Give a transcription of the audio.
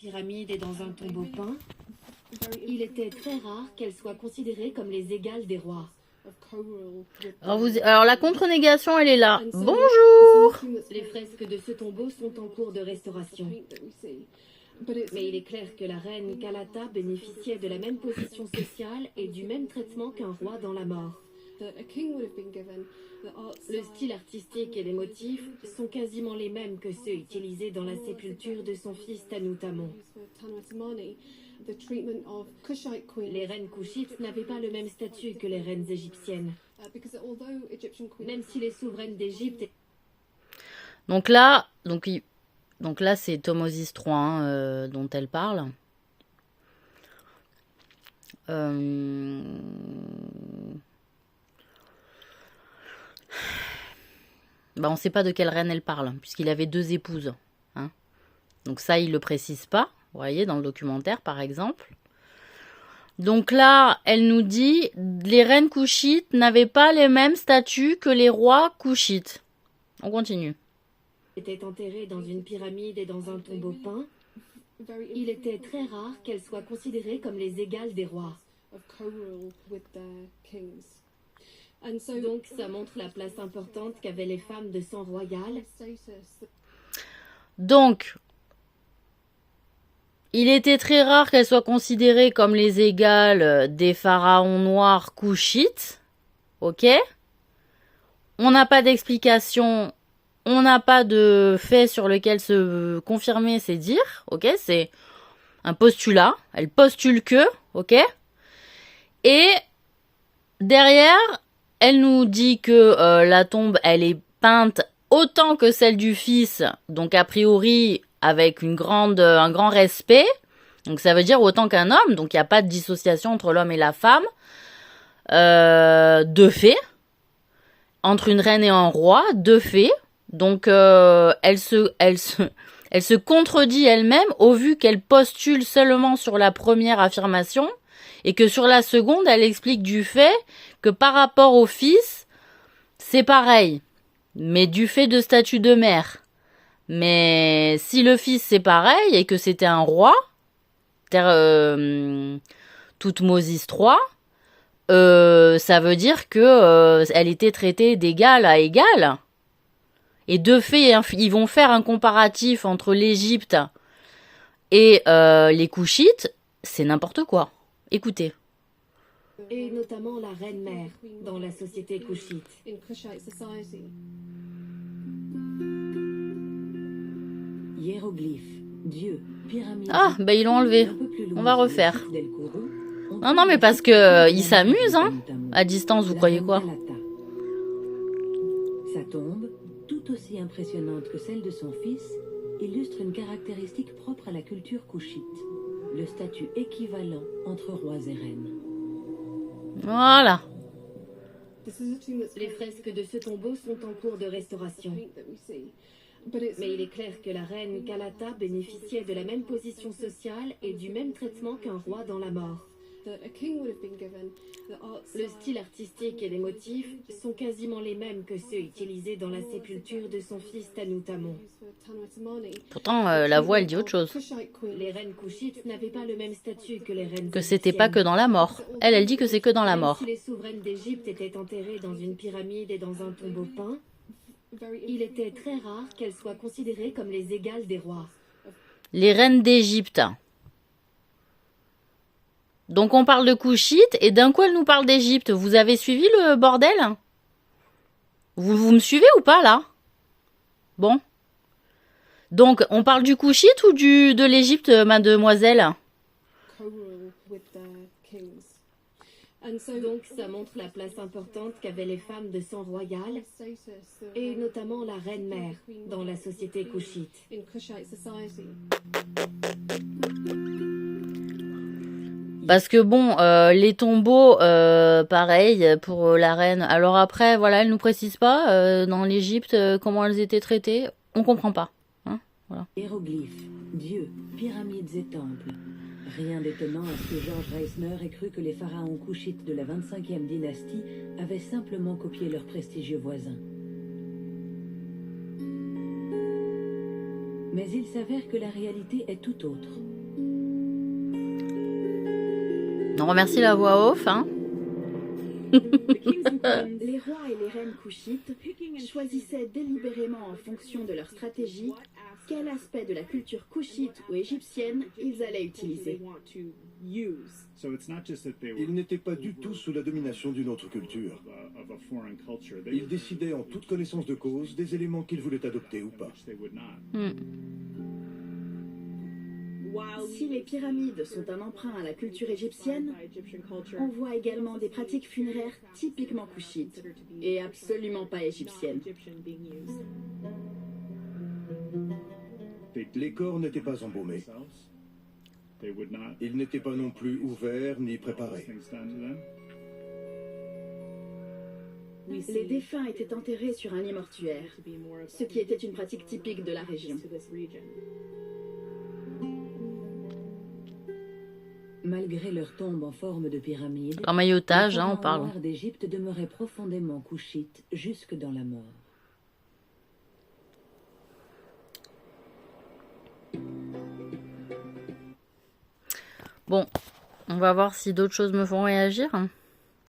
pyramide et dans un tombeau peint, il était très rare qu'elles soient considérées comme les égales des rois. Alors la contre-négation, elle est là. Bonjour. Les fresques de ce tombeau sont en cours de restauration. Mais il est clair que la reine Kalata bénéficiait de la même position sociale et du même traitement qu'un roi dans la mort. Le style artistique et les motifs sont quasiment les mêmes que ceux utilisés dans la sépulture de son fils Tanutamon. Les reines couchites n'avaient pas le même statut que les reines égyptiennes. Même si les souveraines d'Égypte... Donc là c'est Thomosis III dont elle parle. On ne sait pas de quelle reine elle parle, puisqu'il avait 2 épouses. Hein. Donc ça, il ne le précise pas, vous voyez, dans le documentaire, par exemple. Donc là, elle nous dit, les reines couchites n'avaient pas les mêmes statuts que les rois couchites. On continue. Était enterrée dans une pyramide et dans un tombeau peint, il était très rare qu'elles soient considérées comme les égales des rois. Donc ça montre la place importante qu'avaient les femmes de sang royal. Donc, il était très rare qu'elles soient considérées comme les égales des pharaons noirs couchites. Ok? On n'a pas d'explication, on n'a pas de fait sur lequel se confirmer ces dires. Ok? C'est un postulat. Elle postule que. Ok? Et derrière... Elle nous dit que la tombe, elle est peinte autant que celle du fils, donc a priori avec un grand respect. Donc ça veut dire autant qu'un homme, donc il n'y a pas de dissociation entre l'homme et la femme. De fait, entre une reine et un roi, de fait. Donc elle se contredit elle-même au vu qu'elle postule seulement sur la première affirmation. Et que sur la seconde, elle explique du fait que par rapport au fils, c'est pareil. Mais du fait de statut de mère. Mais si le fils c'est pareil et que c'était un roi, Thoutmôsis III, ça veut dire que elle était traitée d'égal à égal. Et de fait, ils vont faire un comparatif entre l'Égypte et les Couchites, c'est n'importe quoi. Écoutez. Et notamment la reine-mère dans la société couchite. Hiéroglyphes, dieux, pyramides... Ah, bah ils l'ont enlevé. On va refaire. Non, mais parce que ils s'amusent, hein. À distance, vous croyez quoi? Sa tombe, tout aussi impressionnante que celle de son fils, illustre une caractéristique propre à la culture couchite. Le statut équivalent entre rois et reines. Voilà. Les fresques de ce tombeau sont en cours de restauration. Mais il est clair que la reine Kalata bénéficiait de la même position sociale et du même traitement qu'un roi dans la mort. Le style artistique et les motifs sont quasiment les mêmes que ceux utilisés dans la sépulture de son fils Tanutamon. Pourtant, la voix, elle dit autre chose. Les reines couchites n'avaient pas le même statut que les reines que c'était pas que dans la mort. Elle dit que c'est que dans la mort. Même si les souveraines d'Égypte étaient enterrées dans une pyramide et dans un tombeau peint, il était très rare qu'elles soient considérées comme les égales des rois. Les reines d'Égypte. Donc on parle de Couchite et d'un coup elle nous parle d'Égypte. Vous avez suivi le bordel? Vous me suivez ou pas là? Bon. Donc on parle du Couchite ou de l'Égypte, mademoiselle? Donc ça montre la place importante qu'avaient les femmes de sang royal, et notamment la reine-mère dans la société couchite. Parce que bon, les tombeaux, pareil pour la reine. Alors après, voilà, elle nous précise pas dans l'Égypte comment elles étaient traitées. On comprend pas. Hein, voilà. Hiéroglyphes, dieux, pyramides et temples. Rien d'étonnant à ce que George Reisner ait cru que les pharaons couchites de la 25e dynastie avaient simplement copié leurs prestigieux voisins. Mais il s'avère que la réalité est tout autre. On remercie la voix off, hein. Les rois et les reines couchites choisissaient délibérément en fonction de leur stratégie quel aspect de la culture couchite ou égyptienne ils allaient utiliser. Ils n'étaient pas du tout sous la domination d'une autre culture. Ils décidaient en toute connaissance de cause des éléments qu'ils voulaient adopter ou pas. Si les pyramides sont un emprunt à la culture égyptienne, on voit également des pratiques funéraires typiquement couchites et absolument pas égyptiennes. Les corps n'étaient pas embaumés. Ils n'étaient pas non plus ouverts ni préparés. Les défunts étaient enterrés sur un lit mortuaire, ce qui était une pratique typique de la région. Malgré leur tombe en forme de pyramide, L'emmaillotage, hein, on les parle. pharaons noirs d'Égypte demeuraient profondément couchites jusque dans la mort. Bon, on va voir si d'autres choses me font réagir.